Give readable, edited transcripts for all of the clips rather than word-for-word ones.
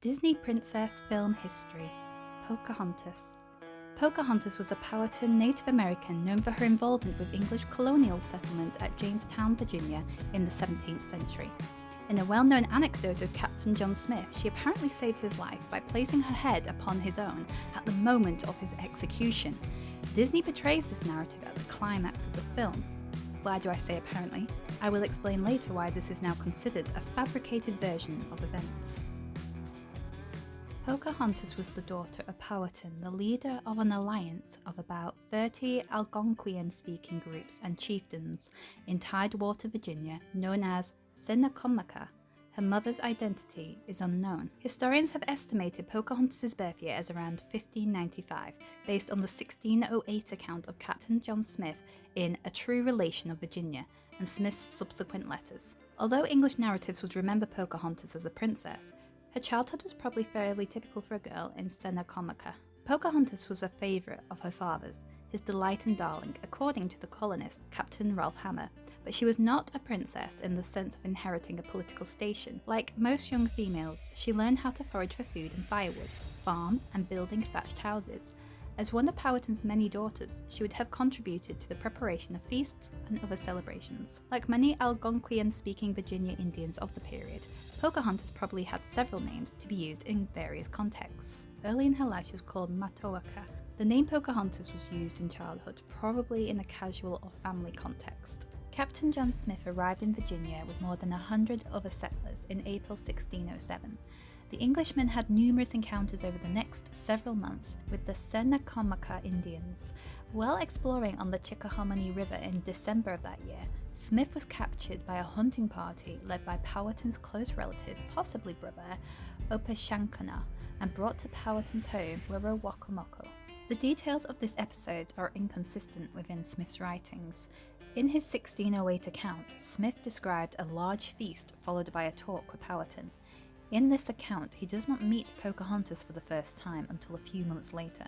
Disney Princess Film History. Pocahontas. Pocahontas was a Powhatan Native American known for her involvement with English colonial settlement at Jamestown, Virginia in the 17th century. In a well-known anecdote of Captain John Smith, she apparently saved his life by placing her head upon his own at the moment of his execution. Disney portrays this narrative at the climax of the film. Why do I say apparently? I will explain later why this is now considered a fabricated version of events. Pocahontas was the daughter of Powhatan, the leader of an alliance of about 30 Algonquian-speaking groups and chieftains in Tidewater, Virginia, known as Sennacomaca. Her mother's identity is unknown. Historians have estimated Pocahontas' birth year as around 1595, based on the 1608 account of Captain John Smith in A True Relation of Virginia, and Smith's subsequent letters. Although English narratives would remember Pocahontas as a princess, her childhood was probably fairly typical for a girl in Sennacomaca. Pocahontas was a favourite of her father's, his delight and darling, according to the colonist Captain Ralph Hammer, but she was not a princess in the sense of inheriting a political station. Like most young females, she learned how to forage for food and firewood, farm, and building thatched houses. As one of Powhatan's many daughters, she would have contributed to the preparation of feasts and other celebrations. Like many Algonquian-speaking Virginia Indians of the period, Pocahontas probably had several names to be used in various contexts. Early in her life she was called Matoaka. The name Pocahontas was used in childhood, probably in a casual or family context. Captain John Smith arrived in Virginia with more than 100 other settlers in April 1607. The Englishmen had numerous encounters over the next several months with the Sennacomaca Indians. While exploring on the Chickahominy River in December of that year, Smith was captured by a hunting party led by Powhatan's close relative, possibly brother, Opeshankana, and brought to Powhatan's home, Werowocomoco. The details of this episode are inconsistent within Smith's writings. In his 1608 account, Smith described a large feast followed by a talk with Powhatan. In this account, he does not meet Pocahontas for the first time until a few months later.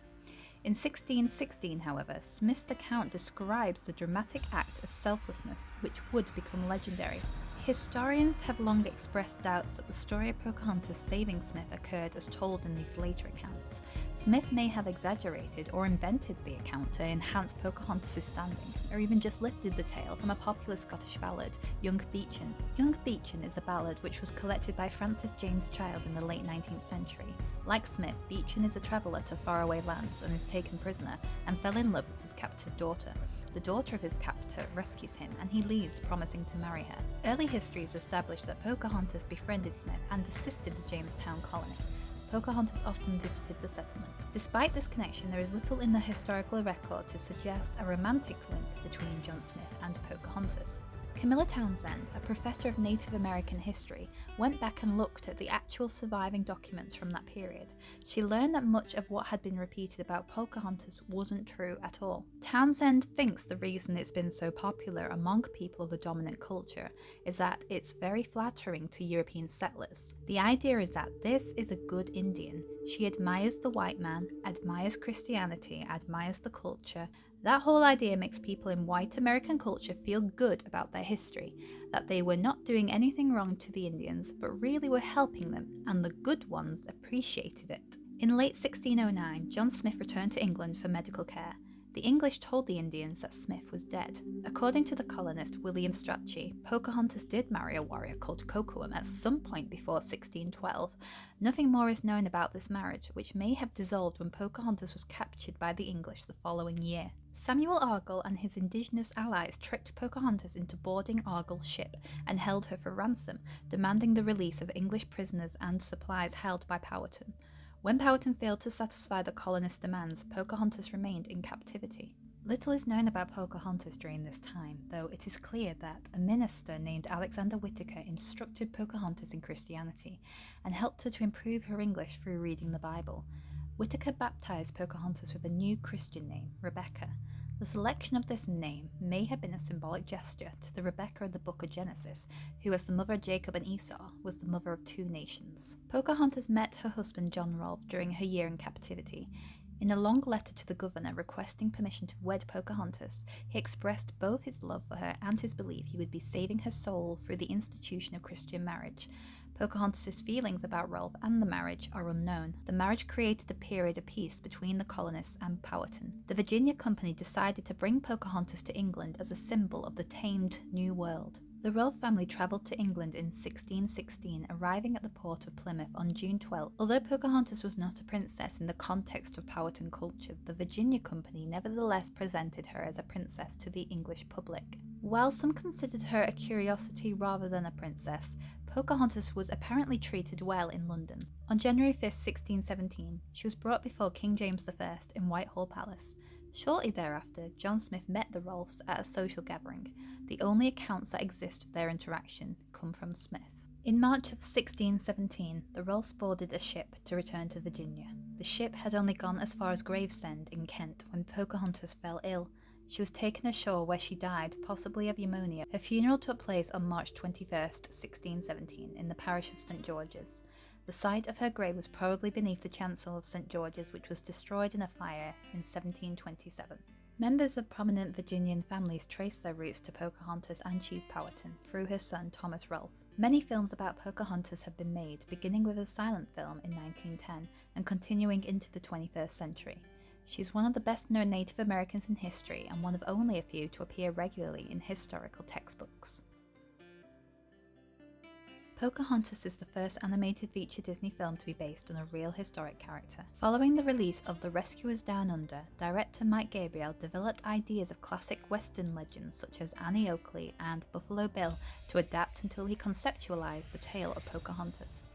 In 1616, however, Smith's account describes the dramatic act of selflessness which would become legendary. Historians have long expressed doubts that the story of Pocahontas saving Smith occurred as told in these later accounts. Smith may have exaggerated or invented the account to enhance Pocahontas' standing, or even just lifted the tale from a popular Scottish ballad, Young Beechin. Young Beechin is a ballad which was collected by Francis James Child in the late 19th century. Like Smith, Beechin is a traveller to faraway lands and is taken prisoner and fell in love with his captor's daughter. The daughter of his captor rescues him and he leaves, promising to marry her. Early histories establish that Pocahontas befriended Smith and assisted the Jamestown colony. Pocahontas often visited the settlement. Despite this connection, there is little in the historical record to suggest a romantic link between John Smith and Pocahontas. Camilla Townsend, a professor of Native American history, went back and looked at the actual surviving documents from that period. She learned that much of what had been repeated about Pocahontas wasn't true at all. Townsend thinks the reason it's been so popular among people of the dominant culture is that it's very flattering to European settlers. The idea is that this is a good Indian. She admires the white man, admires Christianity, admires the culture. That whole idea makes people in white American culture feel good about their history, that they were not doing anything wrong to the Indians, but really were helping them, and the good ones appreciated it. In late 1609, John Smith returned to England for medical care. The English told the Indians that Smith was dead. According to the colonist William Strachey, Pocahontas did marry a warrior called Kocoum at some point before 1612. Nothing more is known about this marriage, which may have dissolved when Pocahontas was captured by the English the following year. Samuel Argall and his indigenous allies tricked Pocahontas into boarding Argall's ship and held her for ransom, demanding the release of English prisoners and supplies held by Powhatan. When Powhatan failed to satisfy the colonists' demands, Pocahontas remained in captivity. Little is known about Pocahontas during this time, though it is clear that a minister named Alexander Whitaker instructed Pocahontas in Christianity and helped her to improve her English through reading the Bible. Whitaker baptized Pocahontas with a new Christian name, Rebecca. The selection of this name may have been a symbolic gesture to the Rebecca of the Book of Genesis, who, as the mother of Jacob and Esau, was the mother of two nations. Pocahontas met her husband John Rolfe during her year in captivity. In a long letter to the governor requesting permission to wed Pocahontas, he expressed both his love for her and his belief he would be saving her soul through the institution of Christian marriage. Pocahontas' feelings about Rolfe and the marriage are unknown. The marriage created a period of peace between the colonists and Powhatan. The Virginia Company decided to bring Pocahontas to England as a symbol of the tamed New World. The Rolfe family travelled to England in 1616, arriving at the port of Plymouth on June 12. Although Pocahontas was not a princess in the context of Powhatan culture, the Virginia Company nevertheless presented her as a princess to the English public. While some considered her a curiosity rather than a princess, Pocahontas was apparently treated well in London. On January 5, 1617, she was brought before King James I in Whitehall Palace. Shortly thereafter, John Smith met the Rolfes at a social gathering. The only accounts that exist of their interaction come from Smith. In March of 1617, the Rolfes boarded a ship to return to Virginia. The ship had only gone as far as Gravesend in Kent when Pocahontas fell ill. She was taken ashore where she died, possibly of pneumonia. Her funeral took place on March 21, 1617, in the parish of St. George's. The site of her grave was probably beneath the chancel of St. George's, which was destroyed in a fire in 1727. Members of prominent Virginian families trace their roots to Pocahontas and Chief Powhatan through her son Thomas Rolfe. Many films about Pocahontas have been made, beginning with a silent film in 1910 and continuing into the 21st century. She's one of the best-known Native Americans in history and one of only a few to appear regularly in historical textbooks. Pocahontas is the first animated feature Disney film to be based on a real historic character. Following the release of The Rescuers Down Under, director Mike Gabriel developed ideas of classic Western legends such as Annie Oakley and Buffalo Bill to adapt until he conceptualized the tale of Pocahontas.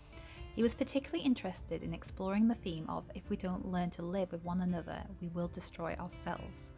He was particularly interested in exploring the theme of if we don't learn to live with one another, we will destroy ourselves.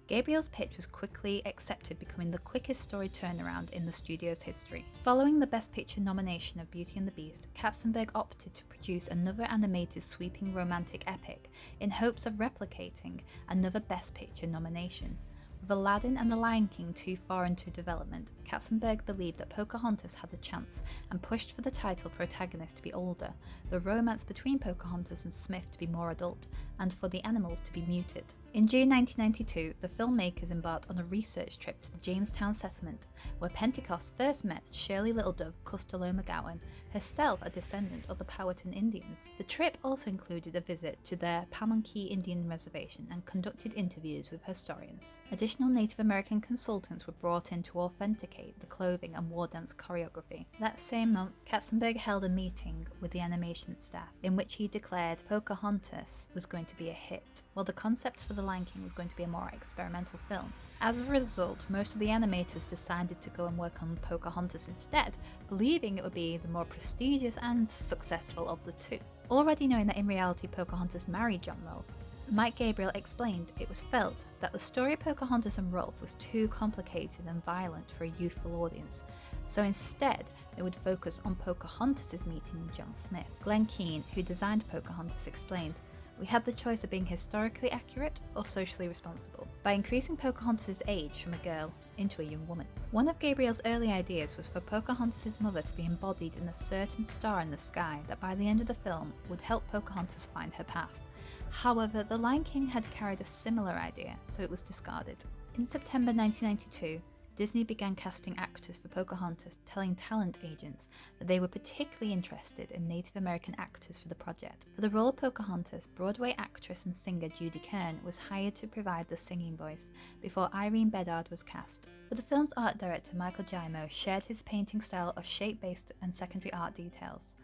Gabriel's pitch was quickly accepted, becoming the quickest story turnaround in the studio's history. Following the Best Picture nomination of Beauty and the Beast, Katzenberg opted to produce another animated sweeping romantic epic in hopes of replicating another Best Picture nomination. With Aladdin and The Lion King too far into development, Katzenberg believed that Pocahontas had a chance and pushed for the title protagonist to be older, the romance between Pocahontas and Smith to be more adult, and for the animals to be muted. In June 1992, the filmmakers embarked on a research trip to the Jamestown settlement, where Pentecost first met Shirley Little Dove Costello McGowan, herself a descendant of the Powhatan Indians. The trip also included a visit to their Pamunkey Indian Reservation and conducted interviews with historians. Additional Native American consultants were brought in to authenticate the clothing and war dance choreography. That same month, Katzenberg held a meeting with the animation staff, in which he declared Pocahontas was going to be a hit, while the concept for The Lion King was going to be a more experimental film. As a result, most of the animators decided to go and work on Pocahontas instead, believing it would be the more prestigious and successful of the two. Already knowing that in reality Pocahontas married John Rolfe, Mike Gabriel explained it was felt that the story of Pocahontas and Rolfe was too complicated and violent for a youthful audience, so instead they would focus on Pocahontas' meeting with John Smith. Glenn Keane, who designed Pocahontas, explained, "We had the choice of being historically accurate or socially responsible, by increasing Pocahontas' age from a girl into a young woman." One of Gabriel's early ideas was for Pocahontas' mother to be embodied in a certain star in the sky that by the end of the film would help Pocahontas find her path. However, The Lion King had carried a similar idea, so it was discarded. In September 1992, Disney began casting actors for Pocahontas, telling talent agents that they were particularly interested in Native American actors for the project. For the role of Pocahontas, Broadway actress and singer Judy Kern was hired to provide the singing voice, before Irene Bedard was cast. For the film's art director, Michael Giaimo shared his painting style of shape-based and secondary art details.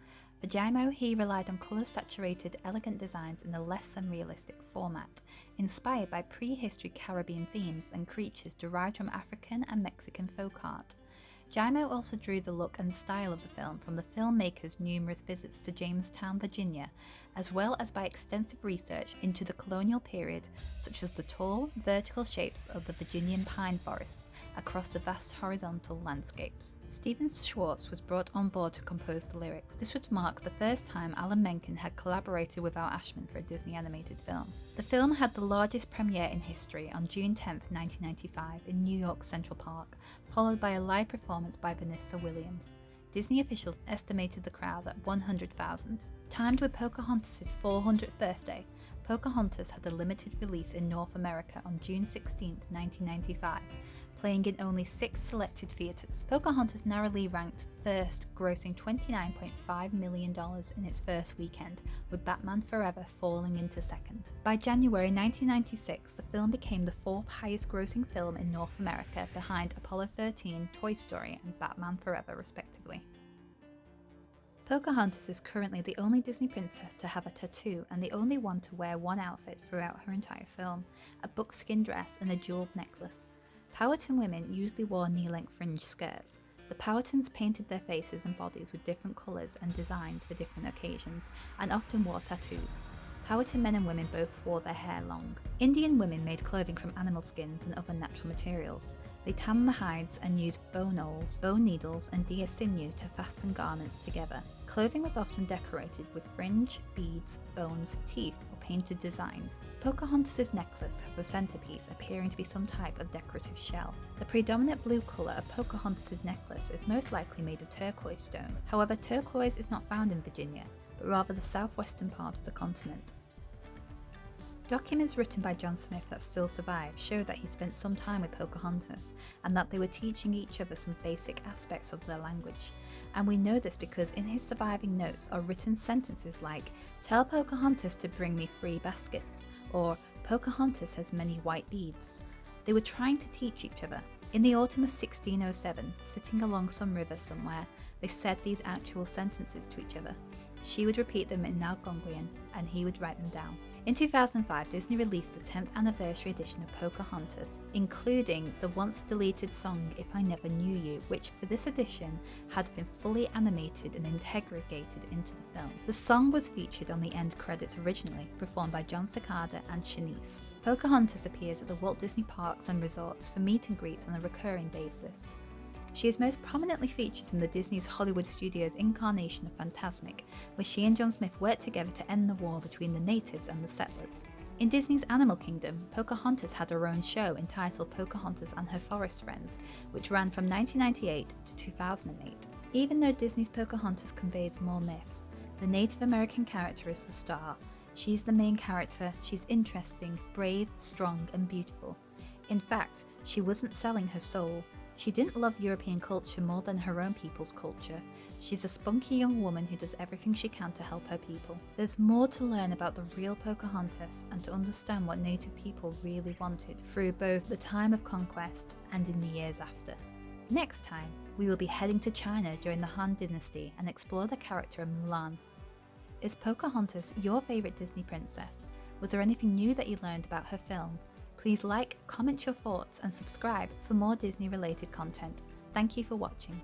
For Giaimo, he relied on colour-saturated, elegant designs in a less than realistic format, inspired by prehistory Caribbean themes and creatures derived from African and Mexican folk art. Giaimo also drew the look and style of the film from the filmmaker's numerous visits to Jamestown, Virginia, as well as by extensive research into the colonial period, such as the tall, vertical shapes of the Virginian pine forests across the vast horizontal landscapes. Stephen Schwartz was brought on board to compose the lyrics. This would mark the first time Alan Menken had collaborated with Al Ashman for a Disney animated film. The film had the largest premiere in history on June 10, 1995 in New York's Central Park, followed by a live performance by Vanessa Williams. Disney officials estimated the crowd at 100,000. Timed with Pocahontas' 400th birthday, Pocahontas had a limited release in North America on June 16, 1995. playing in only 6 selected theatres. Pocahontas narrowly ranked first, grossing $29.5 million in its first weekend, with Batman Forever falling into second. By January 1996, the film became the 4th highest grossing film in North America, behind Apollo 13, Toy Story, and Batman Forever respectively. Pocahontas is currently the only Disney princess to have a tattoo and the only one to wear one outfit throughout her entire film, a buckskin dress and a jeweled necklace. Powhatan women usually wore knee-length fringe skirts. The Powhatans painted their faces and bodies with different colours and designs for different occasions, and often wore tattoos. Powhatan men and women both wore their hair long. Indian women made clothing from animal skins and other natural materials. They tanned the hides and used bone awls, bone needles, and deer sinew to fasten garments together. Clothing was often decorated with fringe, beads, bones, teeth, or painted designs. Pocahontas' necklace has a centerpiece appearing to be some type of decorative shell. The predominant blue colour of Pocahontas' necklace is most likely made of turquoise stone. However, turquoise is not found in Virginia, but rather the southwestern part of the continent. Documents written by John Smith that still survive show that he spent some time with Pocahontas and that they were teaching each other some basic aspects of their language. And we know this because in his surviving notes are written sentences like, "Tell Pocahontas to bring me 3 baskets," or "Pocahontas has many white beads." They were trying to teach each other. In the autumn of 1607, sitting along some river somewhere, they said these actual sentences to each other. She would repeat them in Algonquian and he would write them down. In 2005, Disney released the 10th anniversary edition of Pocahontas, including the once deleted song If I Never Knew You, which for this edition had been fully animated and integrated into the film. The song was featured on the end credits originally, performed by John Cicada and Shanice. Pocahontas appears at the Walt Disney Parks and Resorts for meet and greets on a recurring basis. She is most prominently featured in the Disney's Hollywood Studios incarnation of Fantasmic, where she and John Smith worked together to end the war between the natives and the settlers. In Disney's Animal Kingdom, Pocahontas had her own show entitled Pocahontas and Her Forest Friends, which ran from 1998 to 2008. Even though Disney's Pocahontas conveys more myths, the Native American character is the star. She's the main character, she's interesting, brave, strong, and beautiful. In fact, she wasn't selling her soul. She didn't love European culture more than her own people's culture. She's a spunky young woman who does everything she can to help her people. There's more to learn about the real Pocahontas and to understand what Native people really wanted through both the time of conquest and in the years after. Next time, we will be heading to China during the Han Dynasty and explore the character of Mulan. Is Pocahontas your favourite Disney princess? Was there anything new that you learned about her film? Please like, comment your thoughts and subscribe for more Disney related content. Thank you for watching.